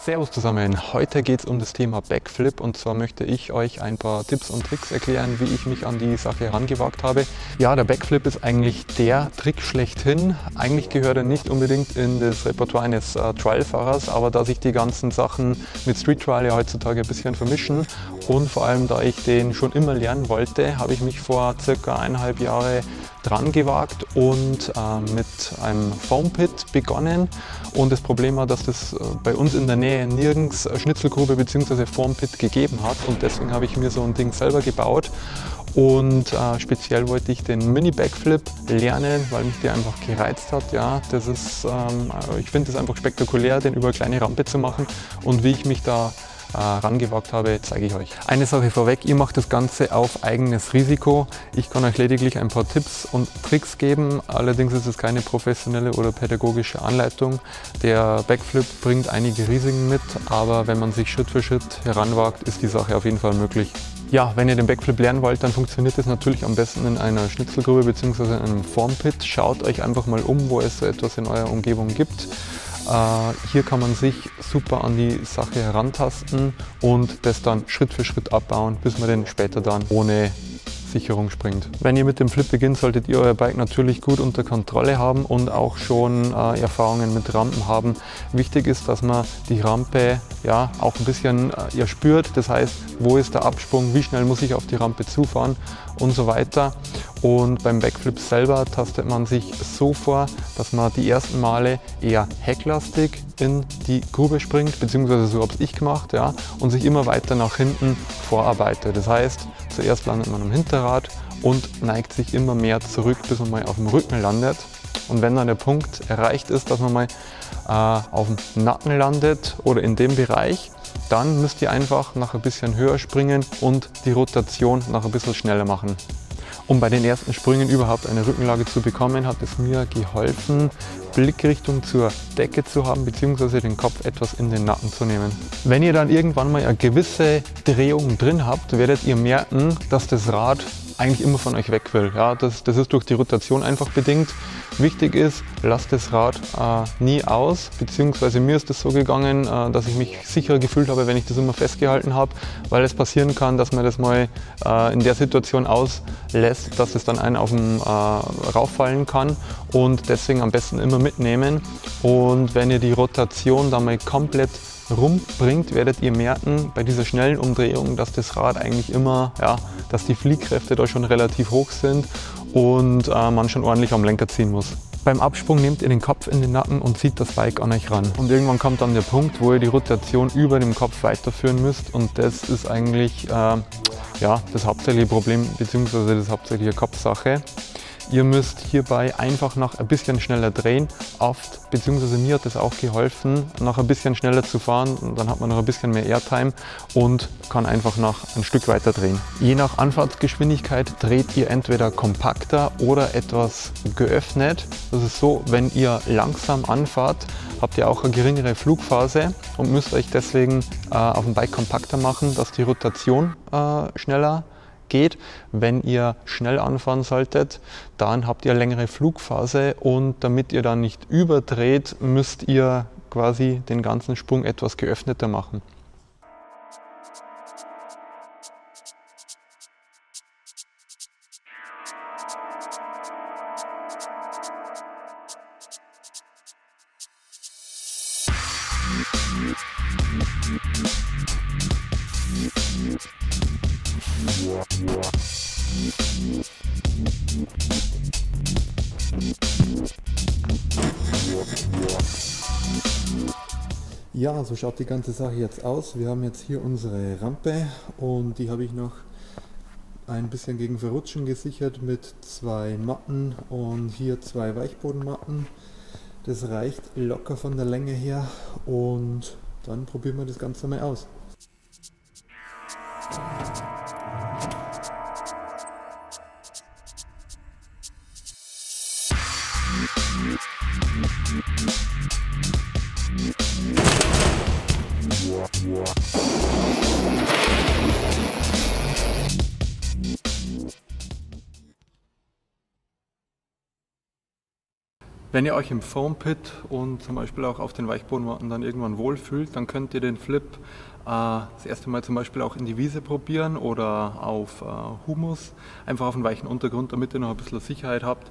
Servus zusammen, heute geht es um das Thema Backflip und zwar möchte ich euch ein paar Tipps und Tricks erklären, wie ich mich an die Sache herangewagt habe. Ja, der Backflip ist eigentlich der Trick schlechthin. Eigentlich gehört er nicht unbedingt in das Repertoire eines Trial-Fahrers, aber da sich die ganzen Sachen mit Street Trial ja heutzutage ein bisschen vermischen und vor allem da ich den schon immer lernen wollte, habe ich mich vor circa 1,5 Jahre dran gewagt und mit einem Foam Pit begonnen. Und das Problem war, dass das bei uns in der Nähe nirgends Schnitzelgrube bzw. Foam Pit gegeben hat und deswegen habe ich mir so ein Ding selber gebaut. Und speziell wollte ich den Mini-Backflip lernen, weil mich der einfach gereizt hat. Ja, das ist, ich finde es einfach spektakulär, den über eine kleine Rampe zu machen und wie ich mich da rangewagt habe, zeige ich euch. Eine Sache vorweg, ihr macht das Ganze auf eigenes Risiko. Ich kann euch lediglich ein paar Tipps und Tricks geben, allerdings ist es keine professionelle oder pädagogische Anleitung. Der Backflip bringt einige Risiken mit, aber wenn man sich Schritt für Schritt heranwagt, ist die Sache auf jeden Fall möglich. Ja, wenn ihr den Backflip lernen wollt, dann funktioniert das natürlich am besten in einer Schnitzelgrube bzw. in einem Foam Pit. Schaut euch einfach mal um, wo es so etwas in eurer Umgebung gibt. Hier kann man sich super an die Sache herantasten und das dann Schritt für Schritt abbauen, bis man den später dann ohne Sicherung springt. Wenn ihr mit dem Flip beginnt, solltet ihr euer Bike natürlich gut unter Kontrolle haben und auch schon Erfahrungen mit Rampen haben. Wichtig ist, dass man die Rampe ja auch ein bisschen ihr spürt, das heißt, wo ist der Absprung, wie schnell muss ich auf die Rampe zufahren und so weiter. Und beim Backflip selber tastet man sich so vor, dass man die ersten Male eher hecklastig in die Grube springt, beziehungsweise so habe ich gemacht, ja, und sich immer weiter nach hinten vorarbeitet. Das heißt, zuerst landet man am Hinterrad und neigt sich immer mehr zurück, bis man mal auf dem Rücken landet. Und wenn dann der Punkt erreicht ist, dass man mal auf dem Nacken landet oder in dem Bereich, dann müsst ihr einfach nach ein bisschen höher springen und die Rotation nach ein bisschen schneller machen. Um bei den ersten Sprüngen überhaupt eine Rückenlage zu bekommen, hat es mir geholfen, Blickrichtung zur Decke zu haben, bzw. den Kopf etwas in den Nacken zu nehmen. Wenn ihr dann irgendwann mal eine gewisse Drehung drin habt, werdet ihr merken, dass das Rad eigentlich immer von euch weg will. Ja, das ist durch die Rotation einfach bedingt. Wichtig ist, lasst das Rad nie aus, beziehungsweise mir ist es so gegangen, dass ich mich sicherer gefühlt habe, wenn ich das immer festgehalten habe, weil es passieren kann, dass man das mal in der Situation auslässt, dass es dann einen auf den rauffallen kann und deswegen am besten immer mitnehmen. Und wenn ihr die Rotation dann mal komplett rumbringt, werdet ihr merken bei dieser schnellen Umdrehung, dass das Rad eigentlich immer, ja, dass die Fliehkräfte da schon relativ hoch sind und man schon ordentlich am Lenker ziehen muss. Beim Absprung nehmt ihr den Kopf in den Nacken und zieht das Bike an euch ran. Und irgendwann kommt dann der Punkt, wo ihr die Rotation über dem Kopf weiterführen müsst und das ist eigentlich ja, das hauptsächliche Problem bzw. das hauptsächliche Kopfsache. Ihr müsst hierbei einfach noch ein bisschen schneller drehen. Oft, beziehungsweise mir hat es auch geholfen, noch ein bisschen schneller zu fahren. Und dann hat man noch ein bisschen mehr Airtime und kann einfach noch ein Stück weiter drehen. Je nach Anfahrtsgeschwindigkeit dreht ihr entweder kompakter oder etwas geöffnet. Das ist so, wenn ihr langsam anfahrt, habt ihr auch eine geringere Flugphase und müsst euch deswegen auf dem Bike kompakter machen, dass die Rotation schneller geht. Wenn ihr schnell anfahren solltet, dann habt ihr eine längere Flugphase und damit ihr dann nicht überdreht, müsst ihr quasi den ganzen Sprung etwas geöffneter machen. Ja, so schaut die ganze Sache jetzt aus. Wir haben jetzt hier unsere Rampe und die habe ich noch ein bisschen gegen Verrutschen gesichert mit 2 Matten und hier 2 Weichbodenmatten. Das reicht locker von der Länge her und dann probieren wir das Ganze mal aus. Wenn ihr euch im Foam Pit und zum Beispiel auch auf den Weichbodenmatten dann irgendwann wohlfühlt, dann könnt ihr den Flip das erste Mal zum Beispiel auch in die Wiese probieren oder auf Humus, einfach auf einen weichen Untergrund, damit ihr noch ein bisschen Sicherheit habt.